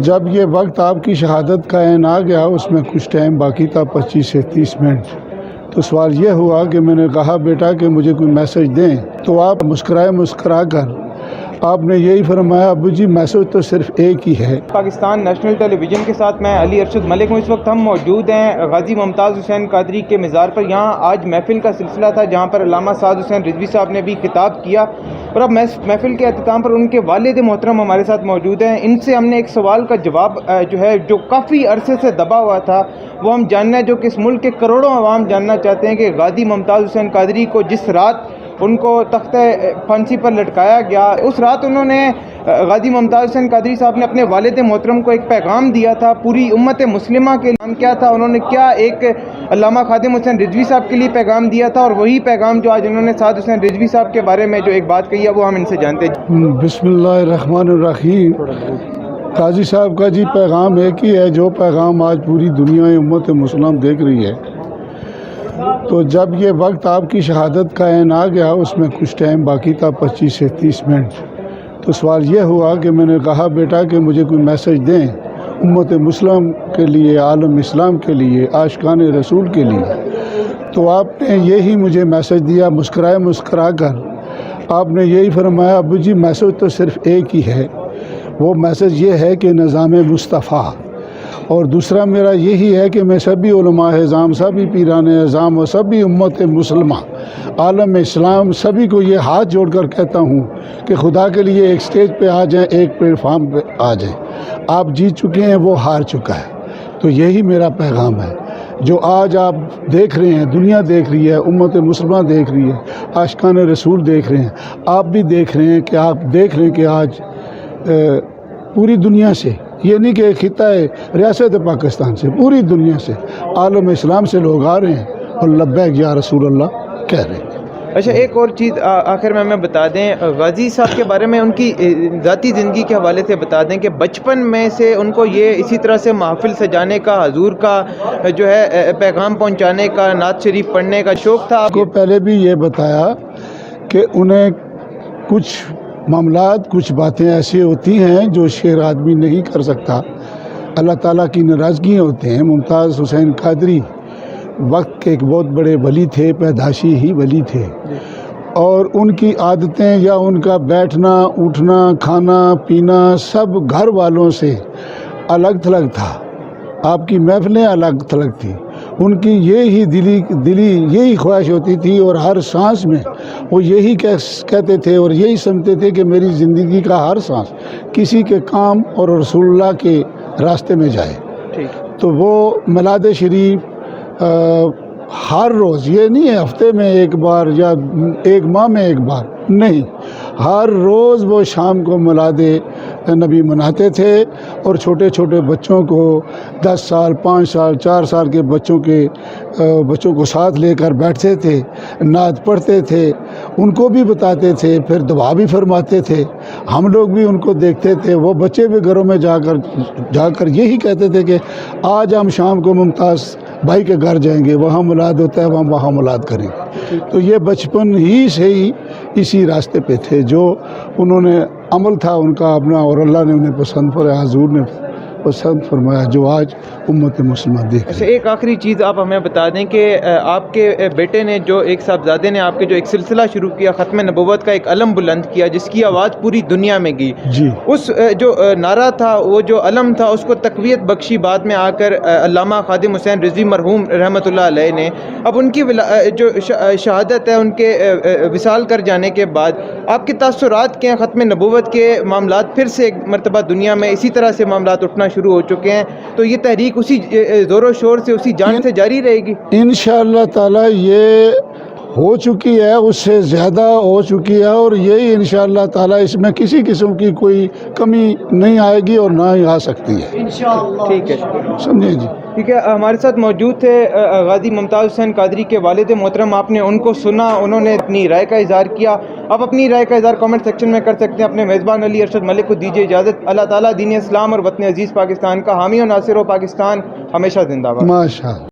جب یہ وقت آپ کی شہادت کا عین آ گیا، اس میں کچھ ٹائم باقی تھا، 25 سے 30 منٹ، تو سوال یہ ہوا کہ میں نے کہا بیٹا کہ مجھے کوئی میسج دیں، تو آپ مسکرا کر آپ نے یہی فرمایا ابو جی میسج تو صرف ایک ہی ہے۔ پاکستان نیشنل ٹیلی ویژن کے ساتھ میں علی ارشد ملک ہوں۔ اس وقت ہم موجود ہیں غازی ممتاز حسین قادری کے مزار پر۔ یہاں آج محفل کا سلسلہ تھا جہاں پر علامہ سعد حسین رضوی صاحب نے بھی خطاب کیا، اور اب محفل کے اختتام پر ان کے والد محترم ہمارے ساتھ موجود ہیں۔ ان سے ہم نے ایک سوال کا جواب جو کافی عرصے سے دبا ہوا تھا وہ ہم جاننا ہے، جو کہ اس ملک کے کروڑوں عوام جاننا چاہتے ہیں کہ غازی ممتاز حسین قادری کو جس رات ان کو تختہ پھانسی پر لٹکایا گیا، اس رات انہوں نے غازی ممتاز حسین قادری صاحب نے اپنے والد محترم کو ایک پیغام دیا تھا پوری امت مسلمہ کے نام۔ کیا تھا؟ انہوں نے کیا ایک علامہ خادم حسین رضوی صاحب کے لیے پیغام دیا تھا، اور وہی پیغام جو آج انہوں نے سعد حسین رضوی صاحب کے بارے میں جو ایک بات کہی ہے وہ ہم ان سے جانتے ہیں۔ بسم اللہ الرحمن الرحیم۔ قاضی صاحب کا جی پیغام ایک ہی ہے جو پیغام آج پوری دنیا امت مسلم دیکھ رہی ہے۔ تو جب یہ وقت آپ کی شہادت کا عین آ گیا، اس میں کچھ ٹائم باقی تھا، 25 سے 30 منٹ، تو سوال یہ ہوا کہ میں نے کہا بیٹا کہ مجھے کوئی میسج دیں امت مسلم کے لیے، عالم اسلام کے لیے، عاشقان رسول کے لیے۔ تو آپ نے یہی مجھے میسج دیا مسکرا کر آپ نے یہی فرمایا ابو جی میسج تو صرف ایک ہی ہے، وہ میسج یہ ہے کہ نظام مصطفیٰ، اور دوسرا میرا یہی ہے کہ میں سبھی علماء اعظام، سبھی پیران اعظام اور سبھی امت مسلمہ، عالم اسلام سبھی کو یہ ہاتھ جوڑ کر کہتا ہوں کہ خدا کے لیے ایک سٹیج پہ آ جائیں، ایک پلیٹ فارم پہ آ جائیں۔ آپ جیت چکے ہیں، وہ ہار چکا ہے۔ تو یہی میرا پیغام ہے جو آج آپ دیکھ رہے ہیں، دنیا دیکھ رہی ہے، امت مسلمہ دیکھ رہی ہے، عاشقان رسول دیکھ رہے ہیں، آپ بھی دیکھ رہے ہیں کہ آج پوری دنیا سے، یہ نہیں کہ خطہ ریاست پاکستان سے، پوری دنیا سے، عالم اسلام سے لوگ آ رہے ہیں اور لبیک یا رسول اللہ کہہ رہے ہیں۔ اچھا، ایک اور چیز آخر میں ہمیں بتا دیں غازی صاحب کے بارے میں، ان کی ذاتی زندگی کے حوالے سے بتا دیں کہ بچپن میں سے ان کو یہ اسی طرح سے محفل سجانے کا، حضور کا جو ہے پیغام پہنچانے کا، نعت شریف پڑھنے کا شوق تھا۔ آپ کو پہلے بھی یہ بتایا کہ انہیں کچھ معاملات، کچھ باتیں ایسی ہوتی ہیں جو شعر آدمی نہیں کر سکتا، اللہ تعالیٰ کی ناراضگیاں ہوتے ہیں۔ ممتاز حسین قادری وقت کے ایک بہت بڑے ولی تھے، پیدائشی ہی ولی تھے، اور ان کی عادتیں یا ان کا بیٹھنا، اٹھنا، کھانا پینا سب گھر والوں سے الگ تھلگ تھا۔ آپ کی محفلیں الگ تھلگ تھیں، ان کی یہی دلی یہی خواہش ہوتی تھی، اور ہر سانس میں وہ یہی کہتے تھے اور یہی سمجھتے تھے کہ میری زندگی کا ہر سانس کسی کے کام اور رسول اللہ کے راستے میں جائے۔ تو وہ میلاد شریف ہر روز، یہ نہیں ہے ہفتے میں ایک بار یا ایک ماہ میں ایک بار، نہیں، ہر روز وہ شام کو میلاد نبی مناتے تھے، اور چھوٹے چھوٹے بچوں کو 10 سال، 5 سال، 4 سال کے بچوں کو ساتھ لے کر بیٹھتے تھے، نعت پڑھتے تھے، ان کو بھی بتاتے تھے، پھر دعا بھی فرماتے تھے۔ ہم لوگ بھی ان کو دیکھتے تھے، وہ بچے بھی گھروں میں جا کر یہی کہتے تھے کہ آج ہم شام کو ممتاز بھائی کے گھر جائیں گے، وہاں میلاد ہوتا ہے، ہم وہاں میلاد کریں گے۔ تو یہ بچپن ہی سے ہی اسی راستے پہ تھے، جو انہوں نے عمل تھا ان کا اپنا، اور اللہ نے انہیں پسند فرمایا، حضور نے پسند فرمایا، جو آج امت مسلمہ دیکھ۔ اچھا، ایک آخری چیز آپ ہمیں بتا دیں کہ آپ کے بیٹے نے، جو ایک صاحبزادے نے آپ کے جو ایک سلسلہ شروع کیا، ختم نبوت کا ایک علم بلند کیا جس کی آواز پوری دنیا میں گئی، جی، اس جو نعرہ تھا، وہ جو علم تھا، اس کو تقویت بخشی بعد میں آ کر علامہ خادم حسین رضوی مرحوم رحمۃ اللہ علیہ نے۔ اب ان کی جو شہادت ہے، ان کے وصال کر جانے کے بعد آپ کے تاثرات کے ختم نبوت کے معاملات پھر سے ایک مرتبہ دنیا میں اسی طرح سے معاملات اٹھنا شروع ہو چکے ہیں، تو یہ تحریک اسی زور و شور سے، اسی جان سے جاری رہے گی انشاءاللہ تعالی۔ یہ ہو چکی ہے، اس سے زیادہ ہو چکی ہے، اور یہی انشاءاللہ تعالی اس میں کسی قسم کی کوئی کمی نہیں آئے گی اور نہ ہی آ سکتی ہے انشاءاللہ۔ ٹھیک ہے، سمجھے جی؟ ٹھیک ہے، ہمارے ساتھ موجود تھے غازی ممتاز حسین قادری کے والد محترم۔ آپ نے ان کو سنا، انہوں نے اپنی رائے کا اظہار کیا۔ آپ اپنی رائے کا اظہار کامنٹ سیکشن میں کر سکتے ہیں۔ اپنے میزبان علی ارشد ملک کو دیجیے اجازت۔ اللہ تعالیٰ دین اسلام اور وطن عزیز پاکستان کا حامی و ناصر ہو۔ پاکستان ہمیشہ زندہ باد۔ ماشاءاللہ۔